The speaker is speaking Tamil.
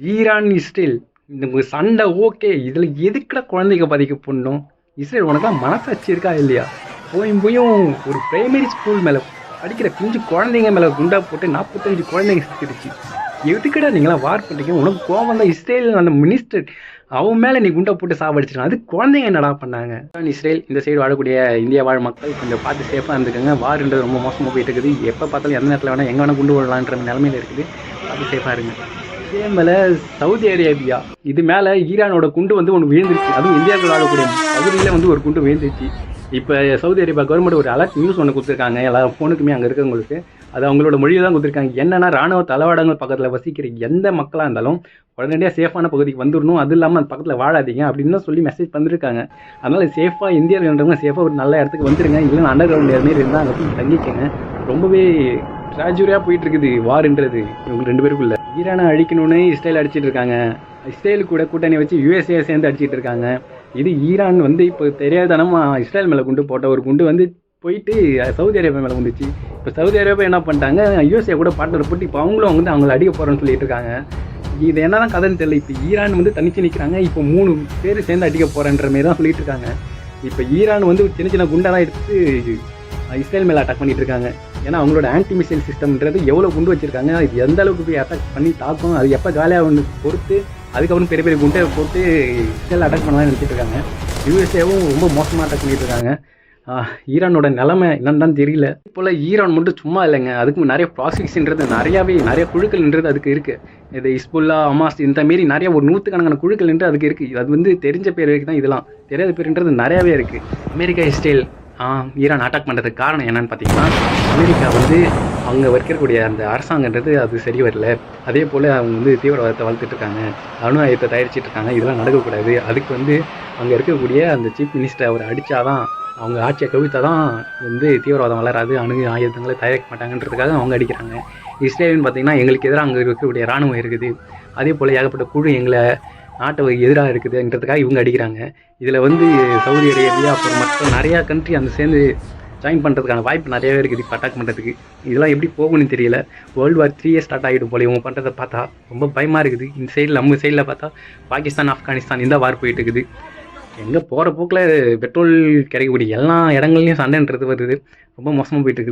ஈரான் இஸ்ரேல் இந்த சண்டை ஓகே. இதில் எதுக்குடா குழந்தைங்க பாதிக்க பண்ணணும்? இஸ்ரேல் உனக்குலாம் மனசாட்சி இருக்கா இல்லையா? போயும் ஒரு பிரைமரி ஸ்கூல் மேலே படிக்கிற பிஞ்சு குழந்தைங்க மேலே குண்டா போட்டு 45 குழந்தைங்க செத்துடுச்சு. எதுக்குடா நீங்களாம் வார் பண்ணுறீங்க? உனக்கு கோவம் தான். இஸ்ரேல் அந்த மினிஸ்டர் அவன் மேலே நீ குண்டா போட்டு சாவடிச்சிருக்கான். அது குழந்தைங்க என்னடா பண்ணாங்க? இஸ்ரேல் இந்த சைடு வாழக்கூடிய இந்தியா வாழ் மக்கள் கொஞ்சம் பார்த்து சேஃபாக இருந்துக்கோங்க. வார்ன்றது ரொம்ப மோசமாக போயிட்டு இருக்குது. எப்போ பார்த்தாலும் எந்த நேரத்தில் வேணால் எங்கே வேணால் குண்டு விடலான்ற நிலமையில இருக்குது. பார்த்து சேஃபாக இருங்க. இதே மேலே சவுதி அரேபியா இது மேலே ஈரானோட குண்டு வந்து ஒன்று விழுந்துருச்சு. அதுவும் இந்தியாவுக்குள்ள ஆளக்கூடிய பகுதியில் வந்து ஒரு குண்டு விழுந்துருச்சு. இப்போ சவுதி அரேபியா கவர்மெண்ட் ஒரு அலர்ட் நியூஸ் ஒன்று கொடுத்துருக்காங்க எல்லா ஃபோனுக்குமே. அங்கே இருக்கிறவங்களுக்கு அது அவங்களோட மொழியில் தான் கொடுத்துருக்காங்க. என்னன்னா ராணுவ தளவாடங்கள் பக்கத்தில் வசிக்கிற எந்த மக்களாக இருந்தாலும் உடனடியாக சேஃபான பகுதிக்கு வந்துடணும். அது இல்லாமல் அந்த பக்கத்தில் வாழாதீங்க அப்படின்னு சொல்லி மெசேஜ் பண்ணிருக்காங்க. அதனால் சேஃபாக இந்தியாவில்ன்றவங்க சேஃபாக ஒரு நல்ல இடத்துக்கு வந்துடுங்க. இல்லைன்னா அண்டர் கிரவுண்ட் மாரி இருந்தால் அங்கே போய் தங்கிக்கங்க. ரொம்பவே ட்ராஜடியாக போயிட்டு இருக்குது வார்ன்றது இவங்க 2 பேருக்குள்ள. ஈரானை அழிக்கணும்னு இஸ்ரேல் அடிச்சிட்டு இருக்காங்க. இஸ்ரேல் கூட கூட்டணி வச்சு யூஎஸ்ஏ சேர்ந்து அடிச்சிட்டு இருக்காங்க. இது ஈரான் வந்து இப்போ தெரியாதனமாக இஸ்ரேல் மேலே குண்டு போட்ட ஒரு குண்டு வந்து போயிட்டு சவுதி அரேபியா மேலே வந்துச்சு. இப்போ சவுதி அரேபியா என்ன பண்ணிட்டாங்க, யூஎஸ்ஏ கூட பார்ட்னர் போட்டு இப்போ அவங்களும் வந்து அவங்களை அடிக்க போகிறோன்னு சொல்லிட்டு இருக்காங்க. இது என்னதான் கதைன்னு தெரியல. இப்போ ஈரான் வந்து தனிச்சு நிற்கிறாங்க. இப்போ 3 பேர் சேர்ந்து அடிக்க போகிறன்ற மாரி தான் சொல்லிட்டு இருக்காங்க. இப்போ ஈரான் வந்து சின்ன சின்ன குண்டெல்லாம் எடுத்து இஸ்ரேல் மேலே அட்டாக் பண்ணிட்டு இருக்காங்க. ஏன்னா அவங்களோட ஆன்டி மிசைல் சிஸ்டம்ன்றது எவ்வளோ குண்டு வச்சிருக்காங்க, இது எந்த அளவுக்கு போய் அட்டாக் பண்ணி தாக்கும், அது எப்போ காலியாக ஒன்று பொறுத்து அதுக்கப்புறம் பெரிய பெரிய குண்டை போட்டு இஸ்ரேல் அட்டாக் பண்ணலாம் நினச்சிட்டு இருக்காங்க. யூஎஸ்ஏவும் ரொம்ப மோசமாக அட்டாக் பண்ணிட்டு இருக்காங்க. ஈரானோட நிலைமை என்னன்னு தான் தெரியல. இப்போல ஈரான் மட்டும் சும்மா இல்லைங்க. அதுக்கு நிறைய ப்ராசிக்ஸ்ன்றது நிறைய குழுக்கள்ன்றது அதுக்கு இருக்குது. இது ஹிஸ்புல்லா, ஹமாஸ் இந்த மாரி நிறைய ஒரு 100கணக்கான குழுக்கள்ன்றது அதுக்கு இருக்குது. அது வந்து தெரிஞ்ச பேர் தான். இதெல்லாம் தெரியாத பேருன்றது நிறையாவே இருக்குது. அமெரிக்கா இஸ்ரேல் ஈரான் அட்டாக் பண்ணுறதுக்கு காரணம் என்னன்னு பார்த்தீங்கன்னா, அமெரிக்கா வந்து அவங்க இருக்கக்கூடிய அந்த அரசாங்கன்றது அது சரி வரல. அதே போல் அவங்க வந்து தீவிரவாதத்தை வளர்த்துட்டு இருக்காங்க, அணு ஆயுதத்தை தயாரிச்சிட்டு இருக்காங்க. இதெல்லாம் நடக்கக்கூடாது. அதுக்கு வந்து அங்கே இருக்கக்கூடிய அந்த சீஃப் மினிஸ்டர் அவர் அடித்தாதான், அவங்க ஆட்சியை கவிழ்த்தா தான் வந்து தீவிரவாதம் வளராது, அணு ஆயுதங்களை தயாரிக்க மாட்டாங்கன்றதுக்காக அவங்க அடிக்கிறாங்க. இஸ்ரேல்னு பார்த்தீங்கன்னா எங்களுக்கு எதிராக அங்கே இருக்கக்கூடிய இராணுவம் இருக்குது. அதே போல் ஏகப்பட்ட குழு எங்களை நாட்டை எதிராக இருக்குதுன்றதுக்காக இவங்க அடிக்கிறாங்க. இதில் வந்து சவுதி அரேபியா அப்புறம் மற்ற நிறையா கண்ட்ரி அந்த சேர்ந்து ஜாயின் பண்ணுறதுக்கான வாய்ப்பு நிறையாவே இருக்குது இப்போ அட்டாக் பண்ணுறதுக்கு. இதெல்லாம் எப்படி போகணும்னு தெரியல. World War 3 ஸ்டார்ட் ஆகிடும் போல இவங்க பண்ணுறதை பார்த்தா. ரொம்ப பயமாக இருக்குது. இந்த சைடில் நம்ம சைடில் பார்த்தா பாகிஸ்தான், ஆப்கானிஸ்தான் இந்த வார் போயிட்டு இருக்குது. எங்கே போகிற போக்கில் பெட்ரோல் கிடைக்கக்கூடிய எல்லா இடங்கள்லையும் சண்டைன்றது வருது. ரொம்ப மோசமாக போயிட்டு இருக்குது.